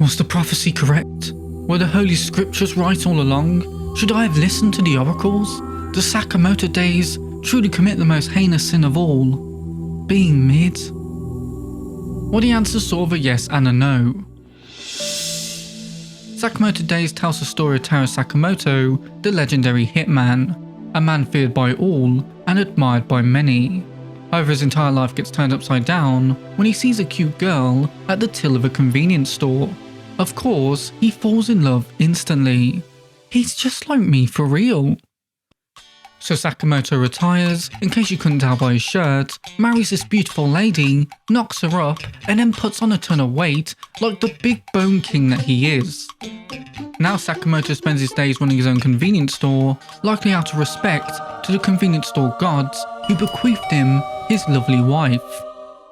Was the prophecy correct? Were the holy scriptures right all along? Should I have listened to the oracles? Does Sakamoto Days truly commit the most heinous sin of all? Being mid? Well, the answer's sort of a yes and a no. Sakamoto Days tells the story of Taro Sakamoto, the legendary hitman, a man feared by all and admired by many. However, his entire life gets turned upside down when he sees a cute girl at the till of a convenience store. Of course, he falls in love instantly. He's just like me for real. So Sakamoto retires, in case you couldn't tell by his shirt, marries this beautiful lady, knocks her up, and then puts on a ton of weight like the big bone king that he is. Now Sakamoto spends his days running his own convenience store, likely out of respect to the convenience store gods who bequeathed him his lovely wife.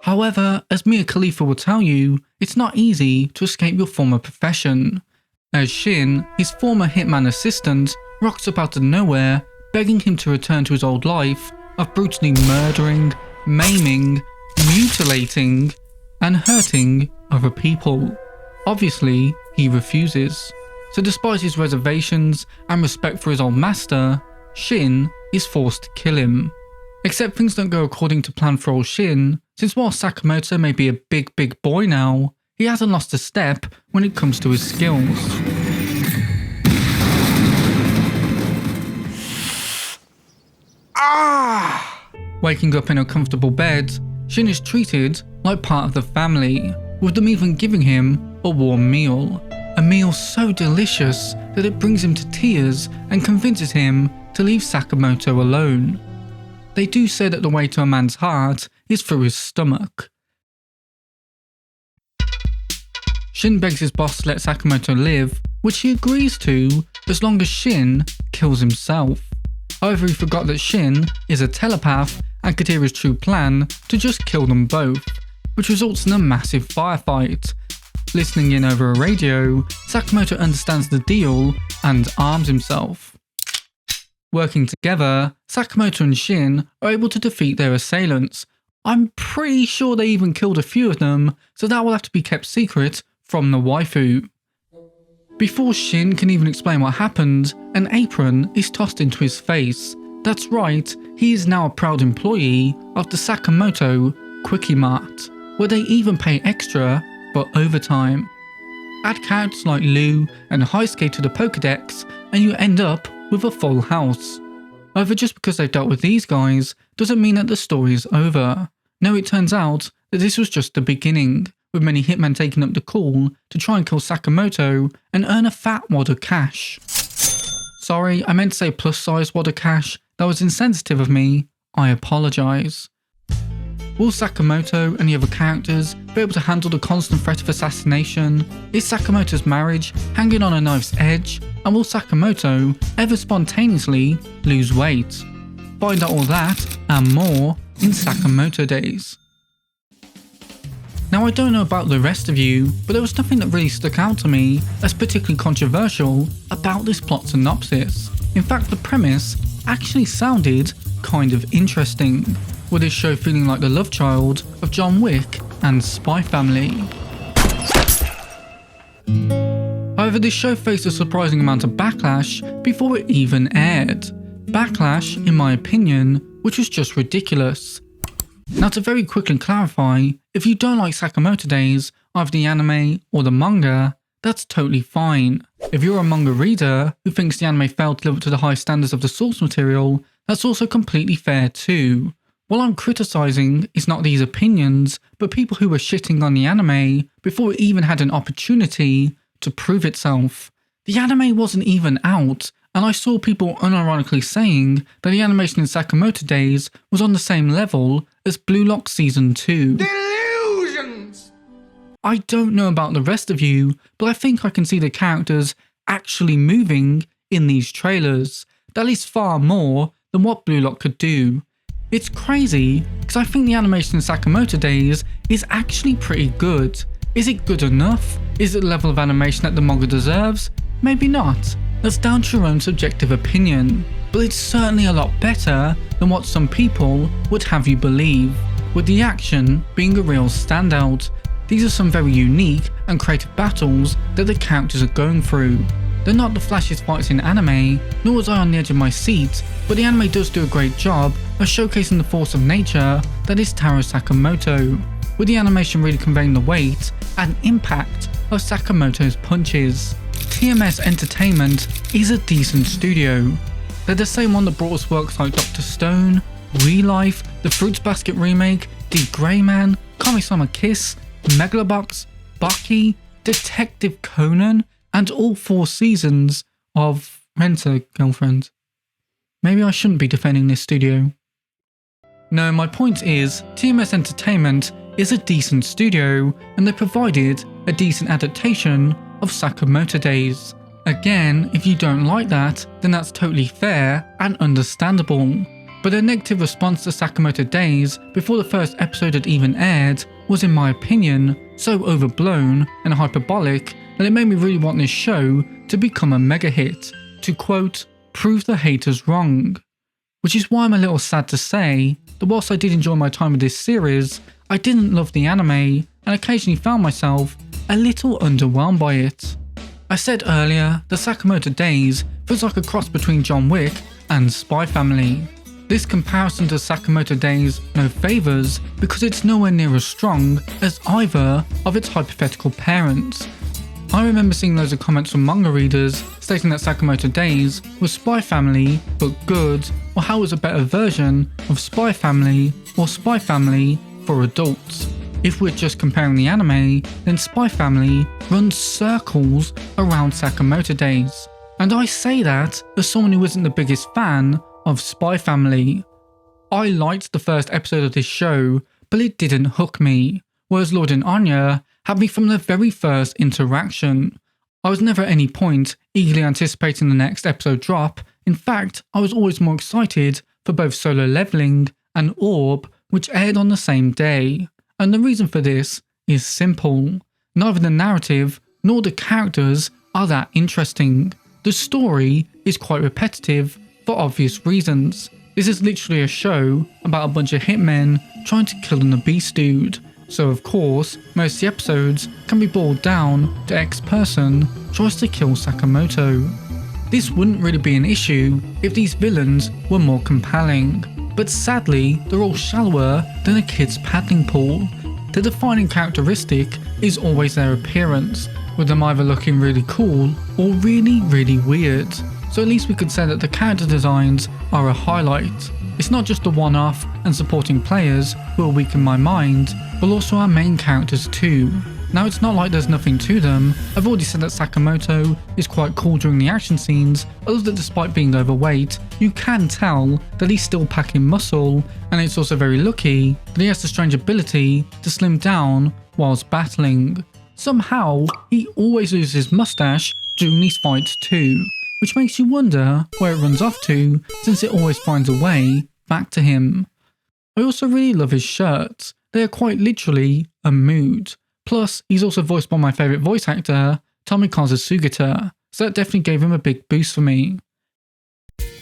However, as Mia Khalifa will tell you, it's not easy to escape your former profession, as Shin, his former hitman assistant, rocks up out of nowhere, begging him to return to his old life of brutally murdering, maiming, mutilating, and hurting other people. Obviously, he refuses. So despite his reservations and respect for his old master, Shin is forced to kill him. Except things don't go according to plan for old Shin, since while Sakamoto may be a big boy now, he hasn't lost a step when it comes to his skills. Waking up in a comfortable bed, Shin is treated like part of the family, with them even giving him a warm meal. A meal so delicious that it brings him to tears and convinces him to leave Sakamoto alone. They do say that the way to a man's heart is through his stomach. Shin begs his boss to let Sakamoto live, which he agrees to as long as Shin kills himself. However, he forgot that Shin is a telepath and could hear his true plan to just kill them both, which results in a massive firefight. Listening in over a radio, Sakamoto understands the deal and arms himself. Working together, Sakamoto and Shin are able to defeat their assailants. I'm pretty sure they even killed a few of them, so that will have to be kept secret from the waifu. Before Shin can even explain what happened, an apron is tossed into his face. That's right, he is now a proud employee of the Sakamoto Quickie Mart, where they even pay extra for overtime. Add characters like Lou and Heisuke to the Pokédex and you end up with a full house. However, just because they've dealt with these guys doesn't mean that the story is over. No, it turns out that this was just the beginning, with many hitmen taking up the call to try and kill Sakamoto and earn a fat wad of cash. Sorry, I meant to say plus size wad of cash. That was insensitive of me. I apologise. Will Sakamoto and the other characters be able to handle the constant threat of assassination? Is Sakamoto's marriage hanging on a knife's edge? And will Sakamoto ever spontaneously lose weight? Find out all that and more in Sakamoto Days. Now, I don't know about the rest of you, but there was nothing that really stuck out to me as particularly controversial about this plot synopsis. In fact, the premise actually sounded kind of interesting, with this show feeling like the love child of John Wick and Spy Family. However, this show faced a surprising amount of backlash before it even aired. Backlash, in my opinion, which was just ridiculous. Now, to very quickly clarify, if you don't like Sakamoto Days, either the anime or the manga, that's totally fine. If you're a manga reader who thinks the anime failed to live up to the high standards of the source material, that's also completely fair too. What I'm criticising is not these opinions, but people who were shitting on the anime before it even had an opportunity to prove itself. The anime wasn't even out, and I saw people unironically saying that the animation in Sakamoto Days was on the same level as Blue Lock Season 2. Delusions! I don't know about the rest of you, but I think I can see the characters actually moving in these trailers. That is far more than what Blue Lock could do. It's crazy, because I think the animation in Sakamoto Days is actually pretty good. Is it good enough? Is it the level of animation that the manga deserves? Maybe not. That's down to your own subjective opinion. But it's certainly a lot better than what some people would have you believe, with the action being a real standout. these are some very unique and creative battles that the characters are going through. They're not the flashiest fights in anime, nor was I on the edge of my seat, but the anime does do a great job of showcasing the force of nature that is Taro Sakamoto, with the animation really conveying the weight and impact of Sakamoto's punches. TMS Entertainment is a decent studio. They're the same one that brought us works like Dr. Stone, Real Life, the Fruits Basket remake, Deep Grey Man, Kami-sama Kiss, Megalobox, Baki, Detective Conan, and all 4 seasons of Rent-A-Girlfriend. Maybe I shouldn't be defending this studio. No, my point is, TMS Entertainment is a decent studio, and they provided a decent adaptation of Sakamoto Days. Again, if you don't like that, then that's totally fair and understandable. But their negative response to Sakamoto Days before the first episode had even aired was, in my opinion, so overblown and hyperbolic that it made me really want this show to become a mega hit, to quote, prove the haters wrong. Which is why I'm a little sad to say that whilst I did enjoy my time with this series, I didn't love the anime and occasionally found myself a little underwhelmed by it. I said earlier that Sakamoto Days feels like a cross between John Wick and Spy Family. This comparison to Sakamoto Days no favours because it's nowhere near as strong as either of its hypothetical parents. I remember seeing loads of comments from manga readers stating that Sakamoto Days was Spy Family but good, or how it was a better version of Spy Family or Spy Family for adults. If we're just comparing the anime, then Spy Family runs circles around Sakamoto Days. And I say that as someone who isn't the biggest fan of Spy Family. I liked the first episode of this show, but it didn't hook me, whereas Lord and Anya had me from the very first interaction. I was never at any point eagerly anticipating the next episode drop. In fact, I was always more excited for both Solo Leveling and Orb, which aired on the same day. And the reason for this is simple. Neither the narrative nor the characters are that interesting. The story is quite repetitive for obvious reasons. This is literally a show about a bunch of hitmen trying to kill an obese dude. So of course, most of the episodes can be boiled down to X person tries to kill Sakamoto. This wouldn't really be an issue if these villains were more compelling, but sadly they're all shallower than a kid's paddling pool. The defining characteristic is always their appearance, with them either looking really cool or really weird. So at least we could say that the character designs are a highlight. It's not just the one-off and supporting players who are weak in my mind, but also our main characters too. Now it's not like there's nothing to them. I've already said that Sakamoto is quite cool during the action scenes, I love that despite being overweight, you can tell that he's still packing muscle, and it's also very lucky that he has the strange ability to slim down whilst battling. Somehow, he always loses his mustache during these fights too, which makes you wonder where it runs off to, since it always finds a way back to him. I also really love his shirts. They are quite literally a mood. Plus, he's also voiced by my favourite voice actor, Tomokazu Sugita, so that definitely gave him a big boost for me.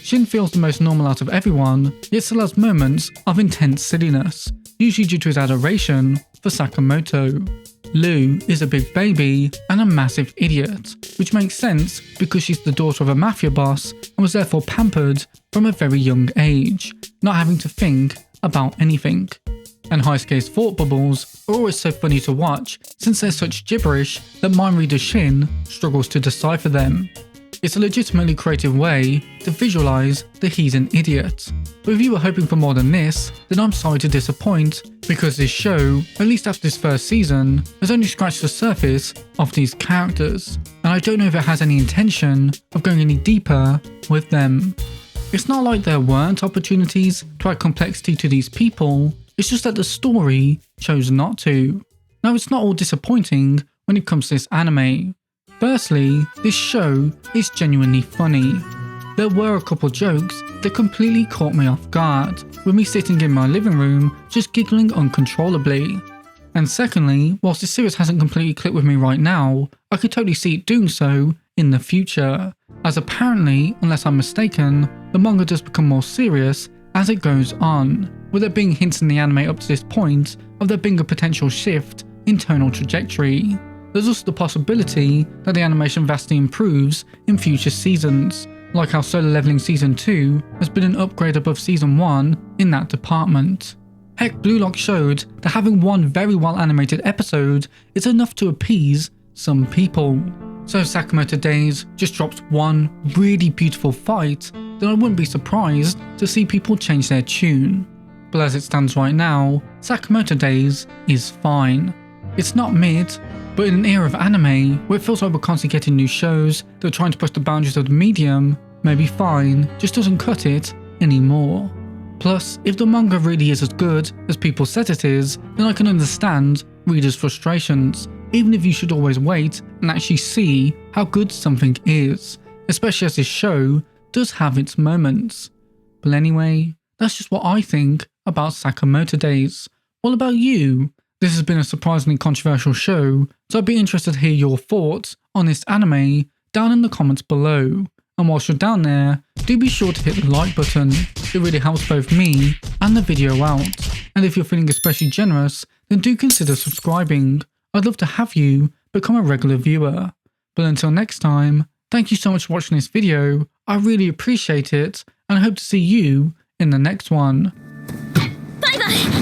Shin feels the most normal out of everyone, yet still has moments of intense silliness, usually due to his adoration for Sakamoto. Lou is a big baby and a massive idiot, which makes sense because she's the daughter of a mafia boss and was therefore pampered from a very young age, not having to think about anything. And Heisuke's thought bubbles are always so funny to watch since they're such gibberish that mind reader Shin struggles to decipher them. It's a legitimately creative way to visualise that he's an idiot. But if you were hoping for more than this, then I'm sorry to disappoint, because this show, at least after this first season, has only scratched the surface of these characters, and I don't know if it has any intention of going any deeper with them. It's not like there weren't opportunities to add complexity to these people, it's just that the story chose not to. Now it's not all disappointing when it comes to this anime. Firstly, this show is genuinely funny. There were a couple jokes that completely caught me off guard, with me sitting in my living room just giggling uncontrollably. And secondly, whilst this series hasn't completely clicked with me right now, I could totally see it doing so in the future, as apparently, unless I'm mistaken, the manga does become more serious as it goes on, with there being hints in the anime up to this point of there being a potential shift internal trajectory. There's also the possibility that the animation vastly improves in future seasons, like how Solo Leveling Season 2 has been an upgrade above Season 1 in that department. Heck, Blue Lock showed that having one very well animated episode is enough to appease some people. So if Sakamoto Days just drops one really beautiful fight, then I wouldn't be surprised to see people change their tune. But as it stands right now, Sakamoto Days is fine. It's not mid, but in an era of anime where it feels like we're constantly getting new shows that are trying to push the boundaries of the medium, maybe fine just doesn't cut it anymore. Plus, if the manga really is as good as people said it is, then I can understand readers' frustrations, even if you should always wait and actually see how good something is, especially as this show does have its moments. But anyway, that's just what I think about Sakamoto Days. What about you? This has been a surprisingly controversial show, so I'd be interested to hear your thoughts on this anime down in the comments below. And whilst you're down there, do be sure to hit the like button, it really helps both me and the video out. And if you're feeling especially generous, then do consider subscribing. I'd love to have you become a regular viewer. But until next time, thank you so much for watching this video, I really appreciate it, and I hope to see you in the next one. Bye bye!